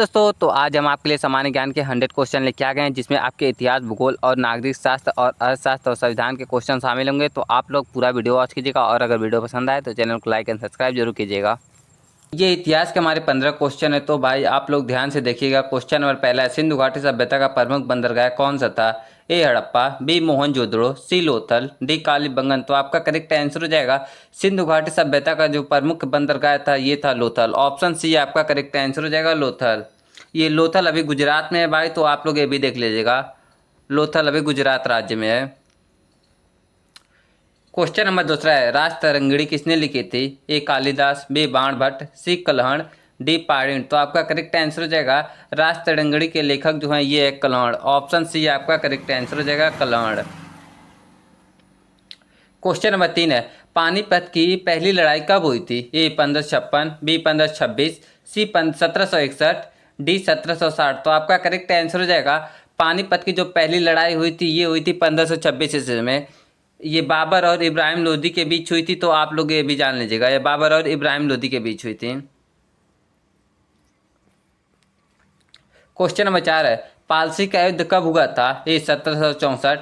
दोस्तों तो आज हम आपके लिए सामान्य ज्ञान के 100 क्वेश्चन लेके आ गए हैं, जिसमें आपके इतिहास, भूगोल और नागरिक शास्त्र और अर्थशास्त्र और संविधान के क्वेश्चन शामिल होंगे। तो आप लोग पूरा वीडियो वॉच कीजिएगा और अगर वीडियो पसंद आए तो चैनल को लाइक एंड सब्सक्राइब जरूर कीजिएगा। ये इतिहास के हमारे 15 क्वेश्चन है, तो भाई आप लोग ध्यान से देखिएगा। क्वेश्चन नंबर पहला है, सिंधु घाटी सभ्यता का प्रमुख बंदरगाह कौन सा था? ए हड़प्पा, बी मोहनजोदड़ो, सी लोथल, डी कालीबंगन। तो आपका करेक्ट आंसर हो जाएगा सिंधु घाटी सभ्यता का जो प्रमुख बंदरगाह था ये था लोथल। ऑप्शन सी आपका करेक्ट आंसर हो जाएगा लोथल। ये लोथल अभी गुजरात में है भाई, तो आप लोग ये भी देख लीजिएगा। लोथल अभी गुजरात राज्य में है। क्वेश्चन नंबर दूसरा है, राज तरंगिणी किसने लिखी थी? ए कालिदास, बी बाण भट्ट, सी कल्हण, डी पाणिनि। तो आपका करेक्ट आंसर हो जाएगा राज तरंगिणी के लेखक जो हैं ये है कल्हण। ऑप्शन सी आपका करेक्ट आंसर हो जाएगा कल्हण। क्वेश्चन नंबर 3 है, पानीपत की पहली लड़ाई कब हुई थी? ए 1556, बी 1526, सी 1761, डी 1760। तो आपका करेक्ट आंसर हो जाएगा पानीपत की जो पहली लड़ाई हुई थी ये हुई थी 1526 ईस्वी में। ये बाबर और इब्राहिम लोदी के बीच हुई थी, तो आप लोग ये भी जान लीजिएगा, ये बाबर और इब्राहिम लोदी के बीच हुई थी। क्वेश्चन नंबर 4 है, पालसी का युद्ध कब हुआ था? ए 1764,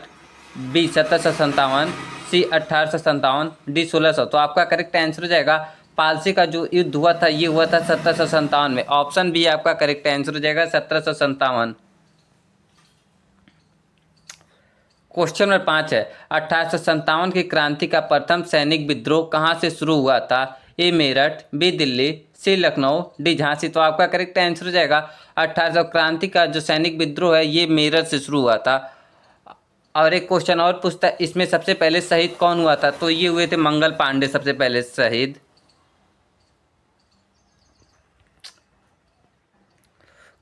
बी 1757, सी 1857, डी 1600। तो आपका करेक्ट आंसर हो जाएगा पालसी का जो युद्ध हुआ था ये हुआ था 1757 में। ऑप्शन बी आपका करेक्ट आंसर हो जाएगा 1757। क्वेश्चन नंबर 5 है, 1857 की क्रांति का प्रथम सैनिक विद्रोह कहाँ से शुरू हुआ था? ए मेरठ, बी दिल्ली, सी लखनऊ, डी झांसी। तो आपका करेक्ट आंसर हो जाएगा 1800 क्रांति का जो सैनिक विद्रोह है ये मेरठ से शुरू हुआ था। और एक क्वेश्चन और पूछता है, इसमें सबसे पहले शहीद कौन हुआ था? तो ये हुए थे मंगल पांडे सबसे पहले शहीद।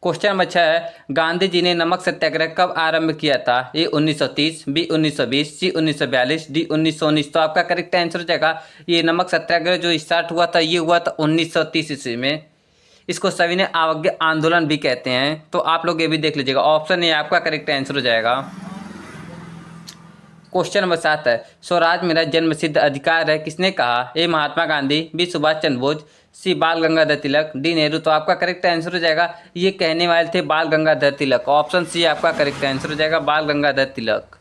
क्वेश्चन नंबर 6 है, गांधी जी ने नमक सत्याग्रह कब आरंभ किया था? ए 1930, बी 1920, सी 1942, डी 1919। तो आपका करेक्ट आंसर हो जाएगा ये नमक सत्याग्रह जो स्टार्ट हुआ था ये हुआ था 1930 ईस्वी में। इसको सविनय अवज्ञा आंदोलन भी कहते हैं, तो आप लोग ये भी देख लीजिएगा। ऑप्शन ए आपका करेक्ट आंसर हो जाएगा। क्वेश्चन नंबर 7 है, स्वराज मेरा जन्म सिद्ध अधिकार है किसने कहा? ए महात्मा गांधी, बी सुभाष चंद्र बोस, सी बाल गंगाधर तिलक, डी नेहरू। तो आपका करेक्ट आंसर हो जाएगा ये कहने वाले थे बाल गंगाधर तिलक। ऑप्शन सी आपका करेक्ट आंसर हो जाएगा बाल गंगाधर तिलक।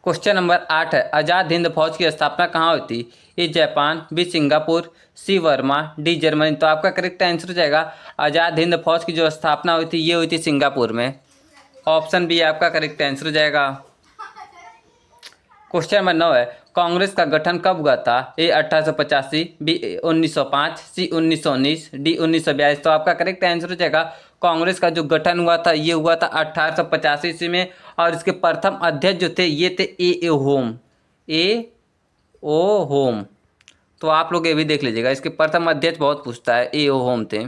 क्वेश्चन नंबर 8 है, आजाद हिंद फौज की स्थापना कहाँ हुई थी? A Japan, B Singapore, C Burma, D Germany. तो आपका करेक्ट आंसर हो जाएगा आजाद हिंद फौज की जो स्थापना हुई थी ये हुई थी सिंगापुर में। ऑप्शन बी आपका करेक्ट आंसर हो जाएगा। क्वेश्चन नंबर 9 है, कांग्रेस का गठन कब हुआ था? ए 1885, बी 1905, सी 1919, डी 1942। तो आपका करेक्ट आंसर हो जाएगा कांग्रेस का जो गठन हुआ था ये हुआ था 1885 ईस्वी में। और इसके प्रथम अध्यक्ष जो थे ये थे ए होम, ए ओ होम। तो आप लोग ये भी देख लीजिएगा, इसके प्रथम अध्यक्ष बहुत पूछता है, ए ओ होम थे।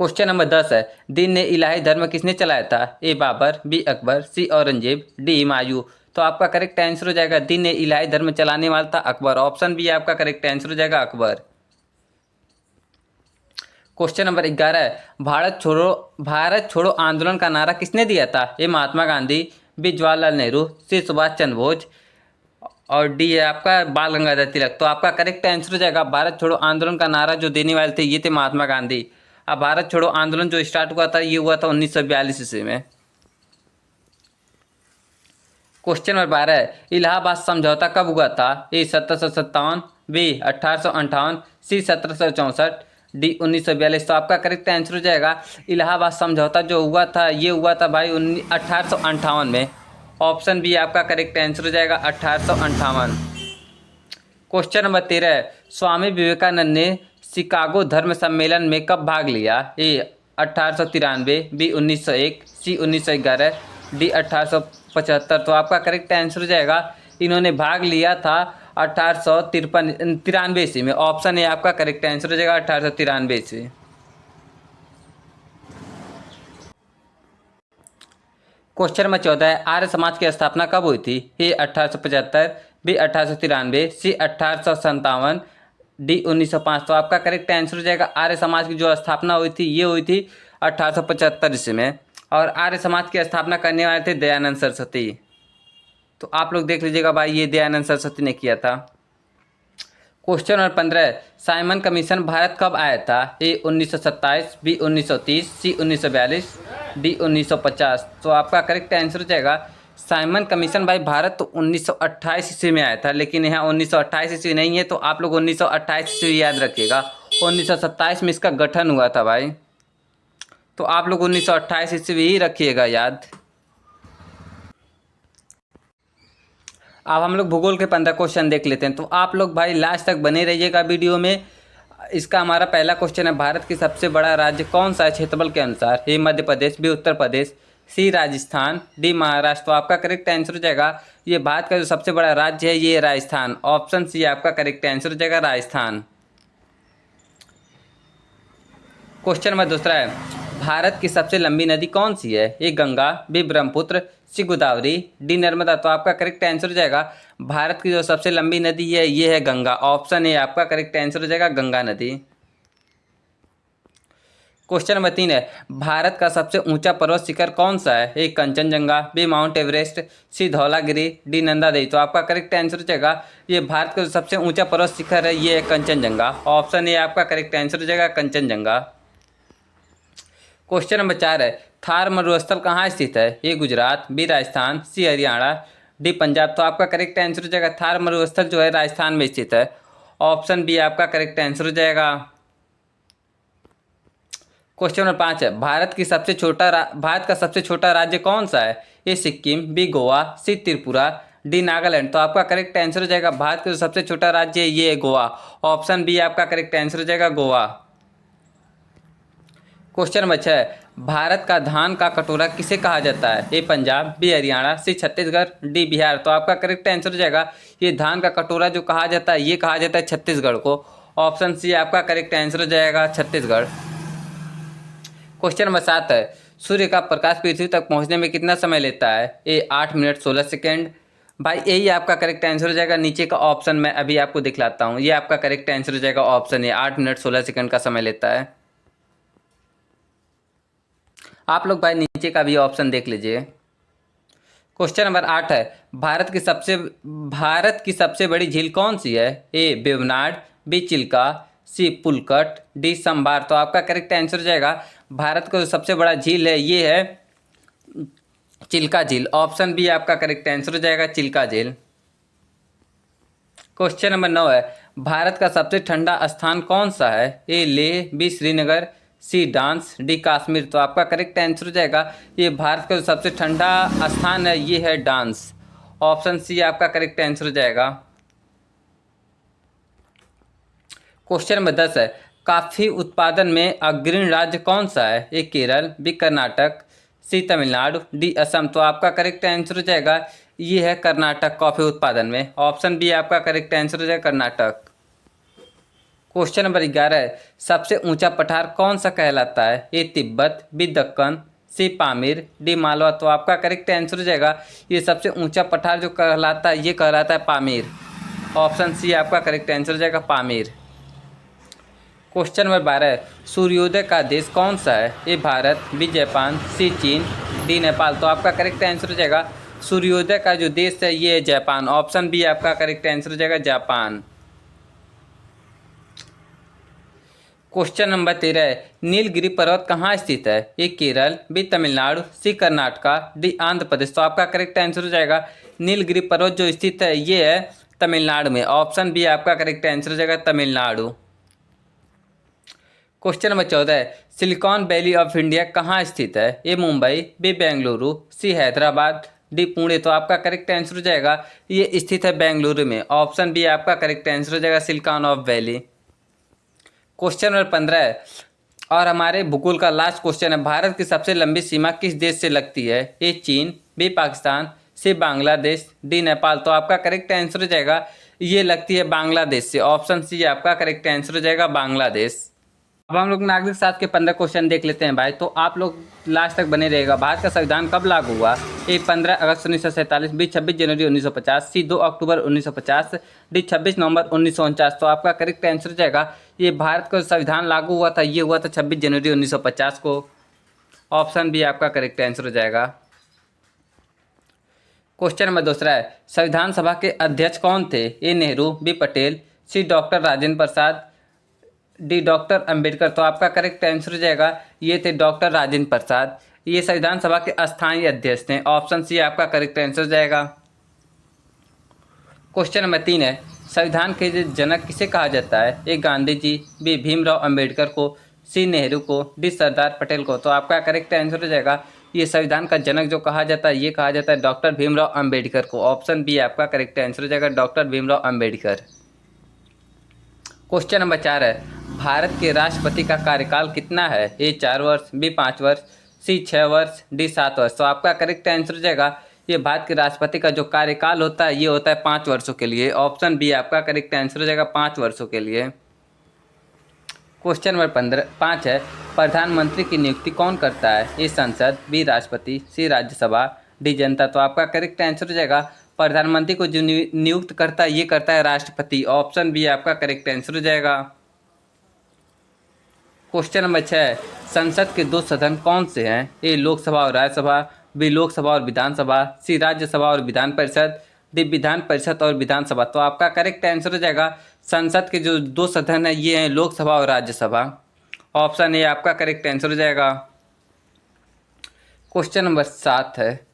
क्वेश्चन नंबर 10 है, दीन ने इलाही धर्म किसने चलाया था? ए बाबर, बी अकबर, सी औरंगजेब, डी हुमायूं। तो आपका करेक्ट आंसर हो जाएगा दीन ने इलाही धर्म चलाने वाला था अकबर। ऑप्शन बी आपका करेक्ट आंसर हो जाएगा अकबर। क्वेश्चन नंबर 11 है, भारत छोड़ो आंदोलन का नारा किसने दिया था? ए महात्मा गांधी, बी जवाहरलाल नेहरू, सी सुभाष चंद्र बोस और डी है आपका बाल गंगाधर तिलक। तो आपका करेक्ट आंसर हो जाएगा भारत छोड़ो आंदोलन का नारा जो देने वाले थे ये थे महात्मा गांधी। अब भारत छोड़ो आंदोलन जो स्टार्ट हुआ था ये हुआ था 1942 ईस्वी में। क्वेश्चन नंबर 12 है, इलाहाबाद समझौता कब हुआ था? ए 1757, बी 1858, सी 1764, डी 1942। तो आपका करेक्ट आंसर हो जाएगा इलाहाबाद समझौता जो हुआ था ये हुआ था भाई 1858 में। ऑप्शन बी आपका करेक्ट आंसर हो जाएगा 1858। क्वेश्चन नंबर 13 है, स्वामी विवेकानंद ने शिकागो धर्म सम्मेलन में कब भाग लिया? ए 1893, बी 1901, सी 1911, डी 1875। तो आपका करेक्ट आंसर हो जाएगा इन्होंने भाग लिया था 1893 ईस्वी में। ऑप्शन ए आपका करेक्ट आंसर हो जाएगा 1893 ईस्वी। क्वेश्चन नंबर 14 है, आर्य समाज की स्थापना कब हुई थी? ए 1875, बी 1893, सी 1857, डी 1905। तो आपका करेक्ट आंसर हो जाएगा आर्य समाज की जो स्थापना हुई थी ये हुई थी 1875 ईस्वी में। और आर्य समाज की स्थापना करने वाले थे दयानंद सरस्वती। तो आप लोग देख लीजिएगा भाई ये दयानंद सरस्वती ने किया था। Question number 15, Simon commission Bharat कब आया था? ए 1927, बी 1930, सी 1942, डी 1950। तो आपका करेक्ट आंसर हो जाएगा साइमन कमीशन भाई भारत तो 1928 ईस्वी में आया था, लेकिन यहाँ 1928 ईस्वी नहीं है, तो आप लोग 1928 ईस्वी याद रखिएगा। 1927 में इसका गठन हुआ था भाई, तो आप लोग 1928 ईस्वी ही रखिएगा याद। अब हम लोग भूगोल के 15 क्वेश्चन देख लेते हैं, तो आप लोग भाई लास्ट तक बने रहिएगा वीडियो में। इसका हमारा पहला क्वेश्चन है, भारत की सबसे बड़ा राज्य कौन सा है क्षेत्रफल के अनुसार? ए मध्य प्रदेश, बी उत्तर प्रदेश, सी राजस्थान, डी महाराष्ट्र। तो आपका करेक्ट आंसर हो जाएगा ये भारत का जो सबसे बड़ा राज्य है ये राजस्थान। ऑप्शन सी आपका करेक्ट आंसर हो जाएगा राजस्थान। क्वेश्चन नंबर दूसरा है, भारत की सबसे लंबी नदी कौन सी है? ए गंगा, बी ब्रह्मपुत्र, सी गोदावरी, डी नर्मदा। तो आपका करेक्ट आंसर हो जाएगा भारत की जो सबसे लंबी नदी है ये है गंगा। ऑप्शन ए आपका करेक्ट आंसर हो जाएगा गंगा नदी। क्वेश्चन नंबर 3 है, भारत का सबसे ऊंचा पर्वत शिखर कौन सा है? ए कंचनजंगा, बी माउंट एवरेस्ट, सी धौलागिरी, डी नंदा देवी। तो आपका करेक्ट आंसर हो जाएगा ये भारत का जो सबसे ऊंचा पर्वत शिखर है ये है कंचनजंगा। ऑप्शन ए आपका करेक्ट आंसर हो जाएगा कंचनजंगा। क्वेश्चन नंबर 4 है, थार मरुस्थल कहाँ स्थित है? ए गुजरात, बी राजस्थान, सी हरियाणा, डी पंजाब। तो आपका करेक्ट आंसर हो जाएगा थार मरुस्थल जो है राजस्थान में स्थित है। ऑप्शन बी आपका करेक्ट आंसर हो जाएगा। क्वेश्चन नंबर 5 है, भारत का सबसे छोटा राज्य कौन सा है? ए सिक्किम, बी गोवा, सी त्रिपुरा, डी नागालैंड। तो आपका करेक्ट आंसर हो जाएगा भारत का जो सबसे छोटा राज्य है ये है गोवा। ऑप्शन बी आपका करेक्ट आंसर हो जाएगा गोवा। क्वेश्चन नंबर 6, भारत का धान का कटोरा किसे कहा जाता है? ए पंजाब, बी हरियाणा, सी छत्तीसगढ़, डी बिहार। तो आपका करेक्ट आंसर हो जाएगा ये धान का कटोरा जो कहा जाता है ये कहा जाता है छत्तीसगढ़ को। ऑप्शन सी आपका करेक्ट आंसर हो जाएगा छत्तीसगढ़। क्वेश्चन नंबर 7 है, सूर्य का प्रकाश पृथ्वी तक पहुंचने में कितना समय लेता है? ए 8 मिनट 16 सेकेंड। भाई यही आपका करेक्ट आंसर हो जाएगा। नीचे का ऑप्शन मैं अभी आपको दिखलाता हूँ, ये आपका करेक्ट आंसर हो जाएगा ऑप्शन ए, 8 मिनट 16 सेकेंड का समय लेता है। आप लोग भाई नीचे का भी ऑप्शन देख लीजिए। क्वेश्चन नंबर 8 है, भारत की सबसे बड़ी झील कौन सी है? ए वेवनाड, बी चिल्का, सी पुलकट, डी संभार। तो आपका करेक्ट आंसर हो जाएगा भारत का जो सबसे बड़ा झील है ये है चिल्का झील। ऑप्शन बी आपका करेक्ट आंसर हो जाएगा चिल्का झील। क्वेश्चन नंबर 9 है, भारत का सबसे ठंडा स्थान कौन सा है? ए लेह, बी श्रीनगर, सी डांस, डी कश्मीर। तो आपका करेक्ट आंसर हो जाएगा ये भारत का जो सबसे ठंडा स्थान है ये है डांस। ऑप्शन सी आपका करेक्ट आंसर हो जाएगा। क्वेश्चन नंबर 10 है, कॉफी उत्पादन में अग्रणी राज्य कौन सा है? ए केरल, बी कर्नाटक, सी तमिलनाडु, डी असम। तो आपका करेक्ट आंसर हो जाएगा ये है कर्नाटक कॉफी उत्पादन में। ऑप्शन बी आपका करेक्ट आंसर हो जाएगा कर्नाटक। क्वेश्चन नंबर 11 है, सबसे ऊंचा पठार कौन सा कहलाता है? ए तिब्बत, बी दक्कन, सी पामीर, डी मालवा। तो आपका करेक्ट आंसर हो जाएगा ये सबसे ऊंचा पठार जो कहलाता है ये कहलाता है पामीर। ऑप्शन सी आपका करेक्ट आंसर हो जाएगा पामीर। क्वेश्चन नंबर 12 है, सूर्योदय का देश कौन सा है? ए भारत, बी जापान, सी चीन, डी नेपाल। तो आपका करेक्ट आंसर हो जाएगा सूर्योदय का जो देश है ये है जापान। ऑप्शन बी आपका करेक्ट आंसर हो जाएगा जापान। क्वेश्चन नंबर 13 है, नीलगिरी पर्वत कहाँ स्थित है? ए केरल, बी तमिलनाडु, सी कर्नाटका, डी आंध्र प्रदेश। तो आपका करेक्ट आंसर हो जाएगा नीलगिरी पर्वत जो स्थित है ये है तमिलनाडु में। ऑप्शन बी आपका करेक्ट आंसर हो जाएगा तमिलनाडु। क्वेश्चन नंबर 14 है, सिलिकॉन वैली ऑफ इंडिया कहाँ स्थित है? ए मुंबई, बी बेंगलुरु, सी हैदराबाद, डी पुणे। तो आपका करेक्ट आंसर हो जाएगा ये स्थित है बेंगलुरु में। ऑप्शन बी आपका करेक्ट आंसर हो जाएगा silicon of valley. Question number 15 है और हमारे भूगोल का लास्ट क्वेश्चन है, भारत की सबसे लंबी सीमा किस देश से लगती है? ए चीन, बी पाकिस्तान, सी बांग्लादेश, डी नेपाल। तो आपका करेक्ट आंसर हो जाएगा ये लगती है बांग्लादेश से। ऑप्शन सी आपका करेक्ट आंसर हो जाएगा बांग्लादेश। अब हम लोग नागरिक शास्त्र के 15 क्वेश्चन देख लेते हैं भाई, तो आप लोग लास्ट तक बने रहेगा। भारत का संविधान कब लागू हुआ? ए 15 अगस्त 1947, बी 26 जनवरी 1950, सी 2 अक्टूबर 1950, डी 26 नवंबर 1949। तो आपका करेक्ट आंसर हो जाएगा ये भारत का संविधान लागू हुआ था ये हुआ था 26 जनवरी 1950 को। ऑप्शन बी आपका करेक्ट आंसर हो जाएगा। क्वेश्चन नंबर 2 है, संविधान सभा के अध्यक्ष कौन थे? ए नेहरू, बी पटेल, सी doctor Rajendra Prasad, D doctor Ambedkar. तो आपका करेक्ट आंसर हो जाएगा ये थे डॉक्टर राजेंद्र प्रसाद। ये संविधान सभा के अस्थायी अध्यक्ष थे। ऑप्शन सी आपका करेक्ट आंसर हो जाएगा। क्वेश्चन नंबर 3 है, संविधान के जनक किसे कहा जाता है? ए गांधी जी, बी भीमराव अंबेडकर को, सी नेहरू को, डी सरदार पटेल को। तो आपका करेक्ट आंसर हो जाएगा ये संविधान का जनक जो कहा जाता है ये कहा जाता है डॉक्टर भीमराव अंबेडकर को। ऑप्शन बी आपका करेक्ट आंसर हो जाएगा doctor Bhimrao Ambedkar. Question number 4 है, भारत के राष्ट्रपति का कार्यकाल कितना है? ए 4 वर्ष, बी 5 वर्ष, सी 6 वर्ष, डी 7 वर्ष। तो आपका करेक्ट आंसर हो जाएगा ये भारत के राष्ट्रपति का जो कार्यकाल होता है ये होता है 5 वर्षों के लिए। ऑप्शन बी आपका करेक्ट आंसर हो जाएगा 5 वर्षों के लिए। क्वेश्चन नंबर 5 है, प्रधानमंत्री की नियुक्ति कौन करता है? ए संसद, बी राष्ट्रपति, सी राज्यसभा, डी जनता। तो आपका करेक्ट आंसर हो जाएगा प्रधानमंत्री को जो नियुक्त करता है ये करता है राष्ट्रपति। ऑप्शन बी आपका करेक्ट आंसर हो जाएगा। क्वेश्चन नंबर 6, संसद के 2 सदन कौन से हैं? ए लोकसभा और राज्यसभा, बी लोकसभा और विधानसभा, सी राज्यसभा और विधान परिषद, डी विधान परिषद और विधानसभा। तो आपका करेक्ट आंसर हो जाएगा संसद के जो 2 सदन हैं ये हैं लोकसभा और राज्यसभा। ऑप्शन ए आपका करेक्ट आंसर हो जाएगा। क्वेश्चन नंबर 7 है,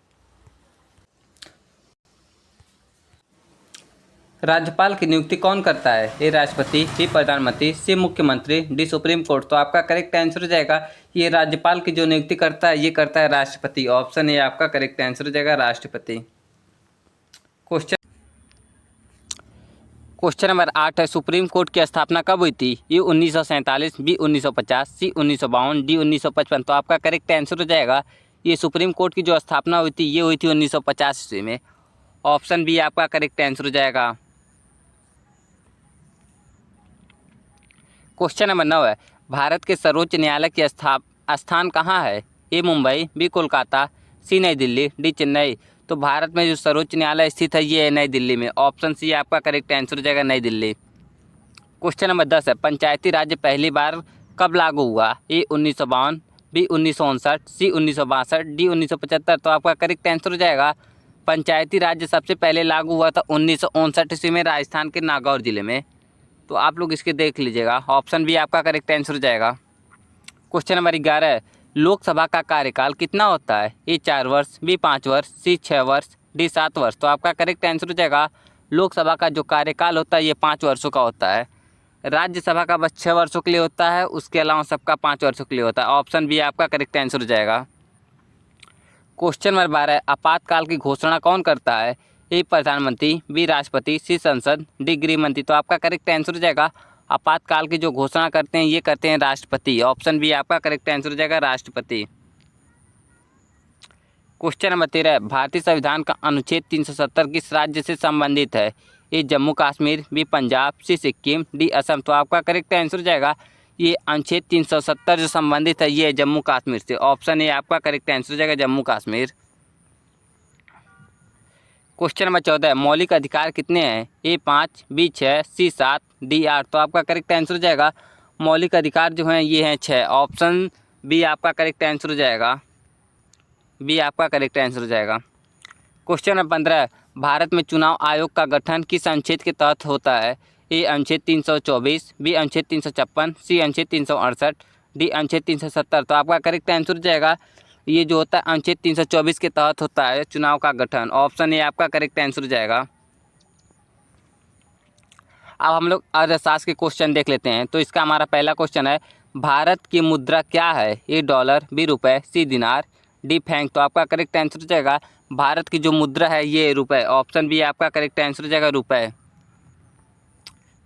राज्यपाल की नियुक्ति कौन करता है? ए राष्ट्रपति, बी प्रधानमंत्री, सी मुख्यमंत्री, डी सुप्रीम कोर्ट। तो आपका करेक्ट आंसर हो जाएगा ये राज्यपाल की जो नियुक्ति करता है ये करता है राष्ट्रपति। ऑप्शन ए आपका करेक्ट आंसर हो जाएगा राष्ट्रपति। क्वेश्चन नंबर 8 है, सुप्रीम कोर्ट की स्थापना कब हुई थी? ये 1947, बी 1950, सी 1952, डी 1955। तो आपका करेक्ट आंसर हो जाएगा ये सुप्रीम कोर्ट की जो स्थापना हुई थी ये हुई थी 1950 ईस्वी में। ऑप्शन बी आपका करेक्ट आंसर हो जाएगा। क्वेश्चन नंबर 9 है, भारत के सर्वोच्च न्यायालय की स्थान कहाँ है? ए मुंबई, बी कोलकाता, सी नई दिल्ली, डी चेन्नई। तो भारत में जो सर्वोच्च न्यायालय स्थित है ये है नई दिल्ली में। ऑप्शन सी आपका करेक्ट आंसर हो जाएगा नई दिल्ली। क्वेश्चन नंबर 10 है, पंचायती राज्य पहली बार कब लागू हुआ? ए 1952, बी 1959, सी 1962, डी 1975। तो आपका करेक्ट आंसर हो जाएगा पंचायती राज्य सबसे पहले लागू हुआ था 1959 ईस्वी में राजस्थान के नागौर जिले में। तो आप लोग इसके देख लीजिएगा। ऑप्शन बी आपका करेक्ट आंसर हो जाएगा। क्वेश्चन नंबर 11 है, लोकसभा का कार्यकाल कितना होता है? ए 4 वर्ष, बी 5 वर्ष, सी 6 वर्ष, डी 7 वर्ष। तो आपका करेक्ट आंसर हो जाएगा लोकसभा का जो कार्यकाल होता है ये 5 वर्षों का होता है। राज्यसभा का बस 6 वर्षों के लिए होता है, उसके अलावा सबका 5 वर्षों के लिए होता है। ऑप्शन बी आपका करेक्ट आंसर हो जाएगा। क्वेश्चन नंबर 12 है, आपातकाल की घोषणा कौन करता है? ए प्रधानमंत्री, बी राष्ट्रपति, सी संसद, डी गृह मंत्री। तो आपका करेक्ट आंसर हो जाएगा आपातकाल की जो घोषणा करते हैं ये करते हैं राष्ट्रपति। ऑप्शन बी आपका करेक्ट आंसर हो जाएगा राष्ट्रपति। क्वेश्चन नंबर 13, भारतीय संविधान का अनुच्छेद 370 किस राज्य से संबंधित है? ए जम्मू कश्मीर, बी पंजाब, सी सिक्किम, डी असम। तो आपका करेक्ट आंसर हो जाएगा ये अनुच्छेद 370 जो संबंधित है ये जम्मू कश्मीर से। ऑप्शन ए आपका करेक्ट आंसर हो जाएगा जम्मू कश्मीर। क्वेश्चन नंबर 14, मौलिक अधिकार कितने हैं? ए 5, बी 6, सी 7, डी 8। तो आपका करेक्ट आंसर हो जाएगा मौलिक अधिकार जो हैं ये हैं 6। ऑप्शन बी आपका करेक्ट आंसर हो जाएगा। बी आपका करेक्ट आंसर हो जाएगा। क्वेश्चन नंबर 15, भारत में चुनाव आयोग का गठन किस अनुच्छेद के तहत होता है? ए अनुच्छेद 324, बी अनुच्छेद 356, सी अनुच्छेद 368, डी अनुच्छेद 370। तो आपका करेक्ट आंसर हो जाएगा ये जो होता है अनुच्छेद 324 के तहत होता है चुनाव का गठन। ऑप्शन ए आपका करेक्ट आंसर हो जाएगा। अब हम लोग अर्थशास्त्र के क्वेश्चन देख लेते हैं। तो इसका हमारा पहला क्वेश्चन है, भारत की मुद्रा क्या है? ए डॉलर, बी रुपए, सी दिनार, डी फ्रैंक। तो आपका करेक्ट आंसर हो जाएगा भारत की जो मुद्रा है ये रुपए। ऑप्शन बी आपका करेक्ट आंसर हो जाएगा रुपए।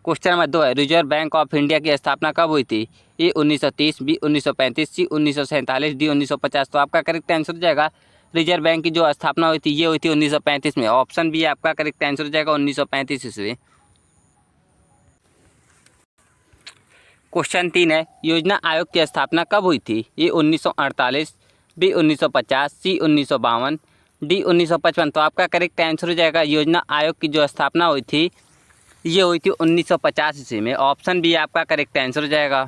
क्वेश्चन नंबर 2 है, रिजर्व बैंक ऑफ इंडिया की स्थापना कब हुई थी? ए 1930, बी 1935, सी 1947, डी 1950। तो आपका करेक्ट आंसर हो जाएगा रिजर्व बैंक की जो स्थापना हुई थी ये हुई थी 1935 में। ऑप्शन बी आपका करेक्ट आंसर हो जाएगा 1935 ईस्वी। क्वेश्चन 3 है, योजना आयोग की स्थापना कब हुई थी? ए 1948, बी 1950, सी 1952, डी 1955। तो आपका करेक्ट आंसर हो जाएगा योजना आयोग की जो स्थापना हुई थी ये हुई थी 1950 ईस्वी में। ऑप्शन बी आपका करेक्ट आंसर हो जाएगा।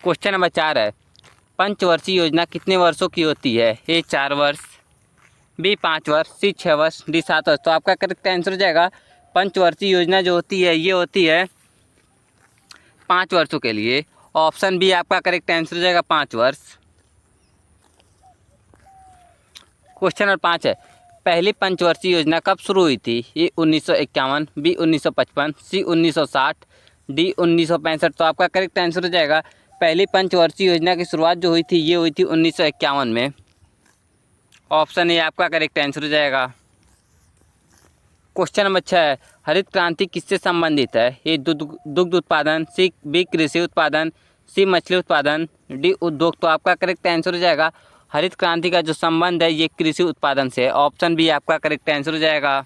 क्वेश्चन नंबर 4 है, पंचवर्षीय योजना कितने वर्षों की होती है? ए 4 वर्ष, बी 5 वर्ष, सी 6 वर्ष, डी 7 वर्ष। तो आपका करेक्ट आंसर हो जाएगा पंचवर्षीय योजना जो होती है ये होती है 5 वर्षों के लिए। ऑप्शन बी आपका करेक्ट आंसर हो जाएगा 5 वर्ष। क्वेश्चन नंबर 5 है, पहली पंचवर्षीय योजना कब शुरू हुई थी? ए 1951, बी 1955, सी 1960, डी 1965। तो आपका करेक्ट आंसर हो जाएगा पहली पंचवर्षीय योजना की शुरुआत जो हुई थी ये हुई थी 1951 में। ऑप्शन ए आपका करेक्ट आंसर हो जाएगा। क्वेश्चन नंबर 6 है, हरित क्रांति किससे संबंधित है? ए दुग्ध उत्पादन, सी बी कृषि उत्पादन, सी मछली उत्पादन, डी उद्योग। तो आपका करेक्ट आंसर हो जाएगा हरित क्रांति का जो संबंध है ये कृषि उत्पादन से। ऑप्शन बी आपका करेक्ट आंसर हो जाएगा।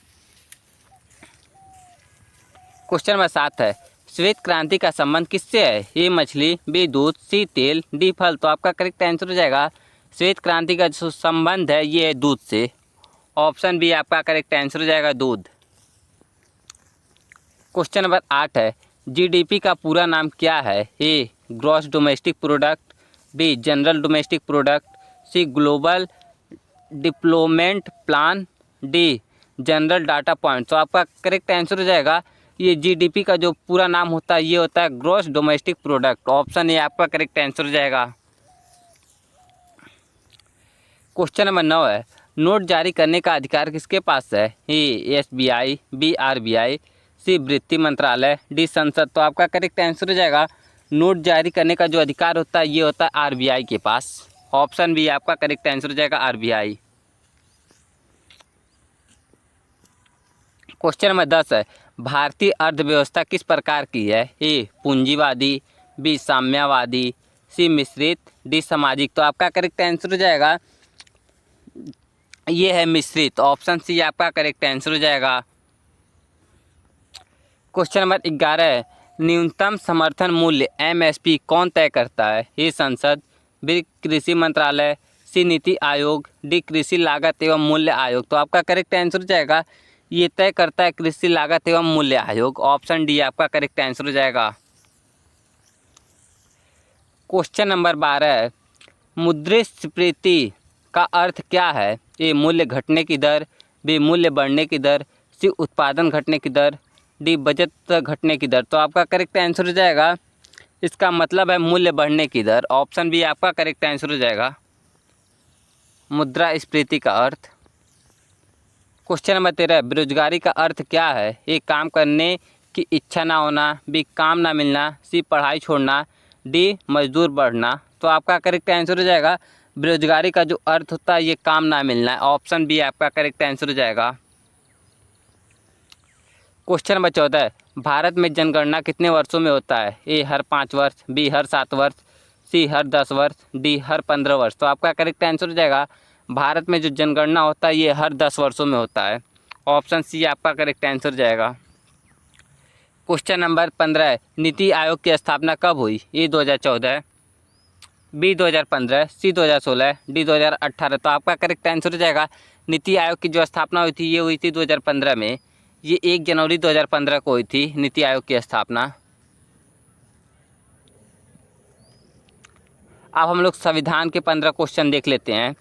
क्वेश्चन नंबर 7 है, श्वेत क्रांति का संबंध किससे है? ए मछली, बी दूध, सी तेल, डी फल। तो आपका करेक्ट आंसर हो जाएगा श्वेत क्रांति का जो संबंध है ये है दूध से। ऑप्शन बी आपका करेक्ट आंसर हो जाएगा दूध। क्वेश्चन नंबर 8 है, जीडीपी का पूरा नाम क्या है? A gross domestic product, B general domestic product, C global deployment plan, D general data point. तो आपका करेक्ट आंसर हो जाएगा ये जीडीपी का जो पूरा नाम होता है ये होता है gross domestic product. Option A आपका करेक्ट आंसर हो जाएगा। क्वेश्चन नंबर 9 है, नोट जारी करने का अधिकार किसके पास है? ए एसबीआई, बी आरबीआई, सी वित्त मंत्रालय, डी संसद। तो आपका करेक्ट आंसर हो जाएगा नोट जारी करने का जो अधिकार होता है ये होता है आरबीआई के पास। ऑप्शन बी आपका करेक्ट आंसर हो जाएगा आरबीआई। क्वेश्चन नंबर 10 है, भारतीय अर्थव्यवस्था किस प्रकार की है? ए पूंजीवादी, बी साम्यवादी, सी मिश्रित, डी सामाजिक। तो आपका करेक्ट आंसर हो जाएगा ये है मिश्रित। ऑप्शन सी आपका करेक्ट आंसर हो जाएगा। क्वेश्चन नंबर 11 है, न्यूनतम समर्थन मूल्य एमएसपी कौन तय करता है? ए संसद, बी कृषि मंत्रालय, सी नीति आयोग, डी कृषि लागत एवं मूल्य आयोग। तो आपका करेक्ट आंसर हो जाएगा ये तय करता है कृषि लागत एवं मूल्य आयोग। ऑप्शन डी आपका करेक्ट आंसर हो जाएगा। क्वेश्चन नंबर 12 है, मुद्रास्फीति का अर्थ क्या है? ए मूल्य घटने की दर, बी मूल्य बढ़ने की दर, सी उत्पादन घटने की दर, डी बचत घटने की दर। तो आपका करेक्ट आंसर हो जाएगा इसका मतलब है मूल्य बढ़ने की दर। ऑप्शन बी आपका करेक्ट आंसर हो जाएगा मुद्रास्फीति का अर्थ। क्वेश्चन नंबर 13, बेरोजगारी का अर्थ क्या है? ए काम करने की इच्छा ना होना, बी काम ना मिलना, सी पढ़ाई छोड़ना, डी मजदूर बढ़ना। तो आपका करेक्ट आंसर हो जाएगा बेरोजगारी का जो अर्थ होता है ये काम ना मिलना है। ऑप्शन बी आपका करेक्ट आंसर हो जाएगा। क्वेश्चन नंबर 14, भारत में जनगणना कितने वर्षों में होता है? ए हर 5 वर्ष, बी हर 7 वर्ष, सी हर 10 वर्ष, डी हर 15 वर्ष। तो आपका करेक्ट आंसर हो जाएगा भारत में जो जनगणना होता है ये हर 10 वर्षों में होता है। ऑप्शन सी आपका करेक्ट आंसर जाएगा। क्वेश्चन नंबर 15, नीति आयोग की स्थापना कब हुई? ए 2014, बी 2015, सी 2016, डी 2018। तो आपका करेक्ट आंसर हो जाएगा नीति आयोग की जो स्थापना हुई थी ये हुई थी 2015 में। ये 1 जनवरी 2015 को हुई थी नीति आयोग की स्थापना। अब हम लोग संविधान के 15 क्वेश्चन देख लेते हैं।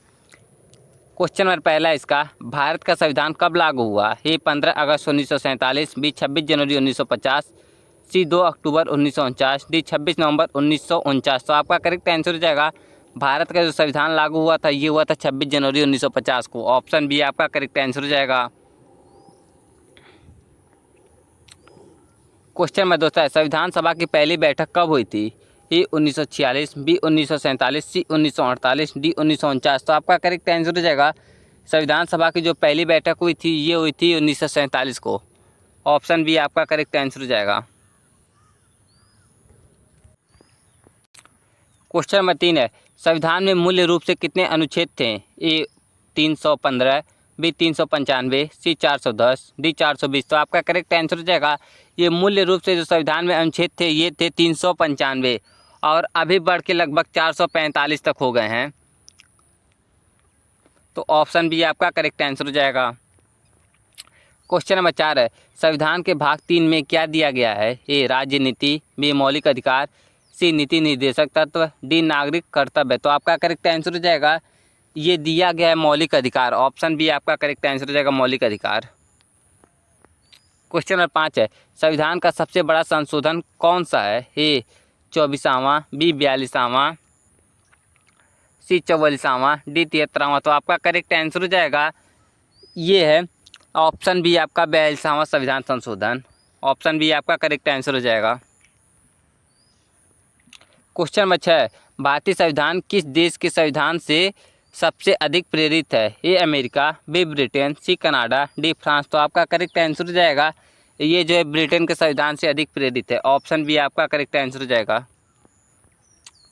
क्वेश्चन नंबर पहला इसका, भारत का संविधान कब लागू हुआ? ए 15 अगस्त 1947, बी 26 जनवरी 1950, सी 2 अक्टूबर 1949, डी 26 नवंबर 1949। तो आपका करेक्ट आंसर हो जाएगा भारत का जो संविधान लागू हुआ था ये हुआ था 26 जनवरी 1950 को। ऑप्शन बी आपका करेक्ट आंसर हो जाएगा। क्वेश्चन नंबर 2 है, संविधान सभा की पहली बैठक कब हुई थी? ए 1946, बी 1947, सी 1948, डी 1949। तो आपका करेक्ट आंसर हो जाएगा संविधान सभा की जो पहली बैठक हुई थी ये हुई थी 1947 को। ऑप्शन बी आपका करेक्ट आंसर हो जाएगा। क्वेश्चन नंबर 3 है, संविधान में मूल्य रूप से कितने अनुच्छेद थे? ए 315, बी 395, सी 410, डी 420। तो आपका करेक्ट आंसर हो जाएगा ये मूल्य रूप से जो संविधान में अनुच्छेद थे ये थे 395 और अभी बढ़ के लगभग 445 तक हो गए हैं। तो ऑप्शन बी आपका करेक्ट आंसर हो जाएगा। क्वेश्चन नंबर 4 है, संविधान के भाग 3 में क्या दिया गया है? ए राज्य नीति, बी मौलिक अधिकार, सी नीति निर्देशक तत्व, डी नागरिक कर्तव्य। तो आपका करेक्ट आंसर हो जाएगा ये दिया गया है मौलिक अधिकार। ऑप्शन बी आपका करेक्ट आंसर हो जाएगा मौलिक अधिकार। क्वेश्चन नंबर 5 है, संविधान का सबसे बड़ा संशोधन कौन सा है? ए 24वां, बी 42वां, सी 44वां, डी 73वां। तो आपका करेक्ट आंसर हो जाएगा ये है ऑप्शन बी, आपका 42वां संविधान संशोधन। ऑप्शन बी आपका करेक्ट आंसर हो जाएगा। क्वेश्चन नंबर 6, भारतीय संविधान किस देश के संविधान से सबसे अधिक प्रेरित है? A America, B Britain, C Canada, D France. तो आपका करेक्ट आंसर हो जाएगा ये जो है ब्रिटेन के संविधान से अधिक प्रेरित है। ऑप्शन बी आपका करेक्ट आंसर हो जाएगा।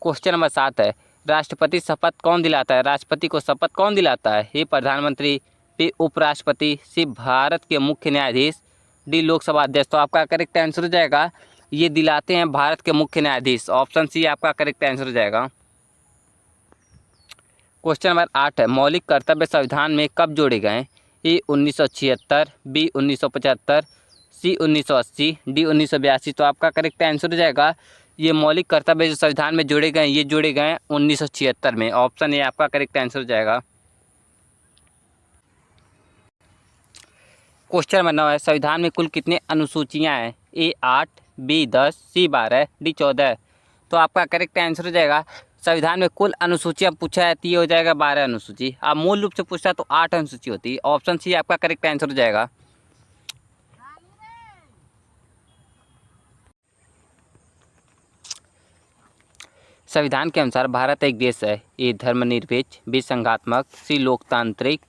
क्वेश्चन नंबर 7 है, राष्ट्रपति शपथ कौन दिलाता है? राष्ट्रपति को शपथ कौन दिलाता है? ए प्रधानमंत्री, बी उपराष्ट्रपति, सी भारत के मुख्य न्यायाधीश, डी लोकसभा अध्यक्ष। तो आपका करेक्ट आंसर हो जाएगा ये दिलाते हैं भारत के मुख्य न्यायाधीश। ऑप्शन सी आपका करेक्ट आंसर हो जाएगा। क्वेश्चन नंबर 8 है, मौलिक कर्तव्य संविधान में कब जोड़े गए? ए 1976, बी 1975, सी 1980, डी 1982। तो आपका करेक्ट आंसर हो जाएगा ये मौलिक कर्तव्य जो संविधान में जोड़े गए ये जोड़े गए 1976 में। ऑप्शन ए आपका करेक्ट आंसर हो जाएगा। क्वेश्चन नंबर 9 है, संविधान में कुल कितने अनुसूचियां हैं? ए 8, बी 10, सी 12, डी 14। तो आपका करेक्ट आंसर हो जाएगा संविधान में कुल अनुसूचियां पूछा है तो ये हो जाएगा 12 अनुसूची। आप मूल रूप से पूछता तो 8 अनुसूची होती है। ऑप्शन सी आपका करेक्ट आंसर हो जाएगा। संविधान के अनुसार भारत एक देश है। ए धर्मनिरपेक्ष, बी संघात्मक, सी लोकतांत्रिक,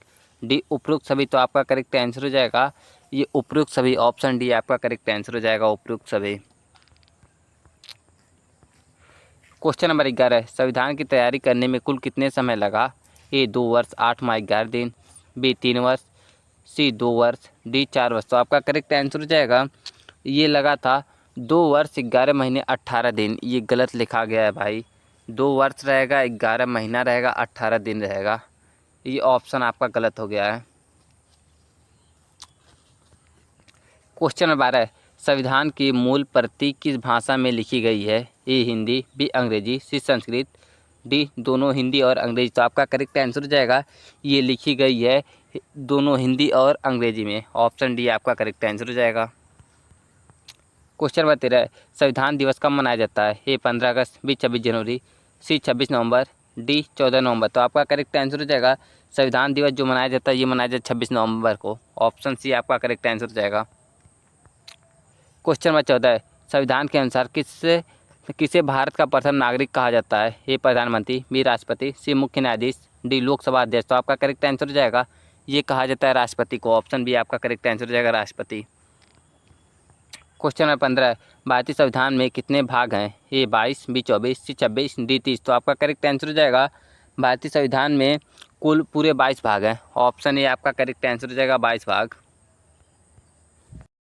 डी उपरोक्त सभी। तो आपका करेक्ट आंसर हो जाएगा ये उपरोक्त सभी। ऑप्शन डी आपका करेक्ट आंसर हो जाएगा उपरोक्त सभी। क्वेश्चन नंबर 11, संविधान की तैयारी करने में कुल कितने समय लगा? ए 2 वर्ष 8 माह 11 दिन, बी 3 वर्ष, सी 2 वर्ष, डी 4 वर्ष। तो आपका करेक्ट आंसर हो जाएगा ये लगा था 2 वर्ष 11 महीने 18 दिन। ये गलत लिखा गया है भाई, 2 वर्ष रहेगा, 11 महीना रहेगा, 18 दिन रहेगा। ये ऑप्शन आपका गलत हो गया है। क्वेश्चन नंबर 12, संविधान की मूल प्रति किस भाषा में लिखी गई है? ए हिंदी, बी अंग्रेजी, सी संस्कृत, डी दोनों हिंदी और अंग्रेजी। तो आपका करेक्ट आंसर हो जाएगा ये लिखी गई है दोनों हिंदी और अंग्रेजी में। ऑप्शन डी आपका करेक्ट आंसर हो जाएगा। क्वेश्चन नंबर 13, संविधान दिवस कब मनाया जाता है? ए 15 अगस्त, बी 26 जनवरी, सी 26 नवंबर, डी 14 नवंबर। तो आपका करेक्ट आंसर हो जाएगा संविधान दिवस जो मनाया जाता है ये मनाया जाता है 26 नवंबर को। ऑप्शन सी आपका करेक्ट आंसर हो जाएगा। क्वेश्चन नंबर 14, संविधान के अनुसार किसे भारत का प्रथम नागरिक कहा जाता है? ए प्रधानमंत्री, बी राष्ट्रपति, सी मुख्य न्यायाधीश, डी लोकसभा अध्यक्ष। तो आपका करेक्ट आंसर हो जाएगा ये कहा जाता है राष्ट्रपति को। ऑप्शन बी आपका करेक्ट आंसर हो जाएगा राष्ट्रपति। क्वेश्चन नंबर 15, भारतीय संविधान में कितने भाग हैं? ए 22, बी 24, सी 26, डी 30। तो आपका करेक्ट आंसर हो जाएगा भारतीय संविधान में कुल पूरे 22 भाग हैं। ऑप्शन ए आपका करेक्ट आंसर हो जाएगा 22 भाग।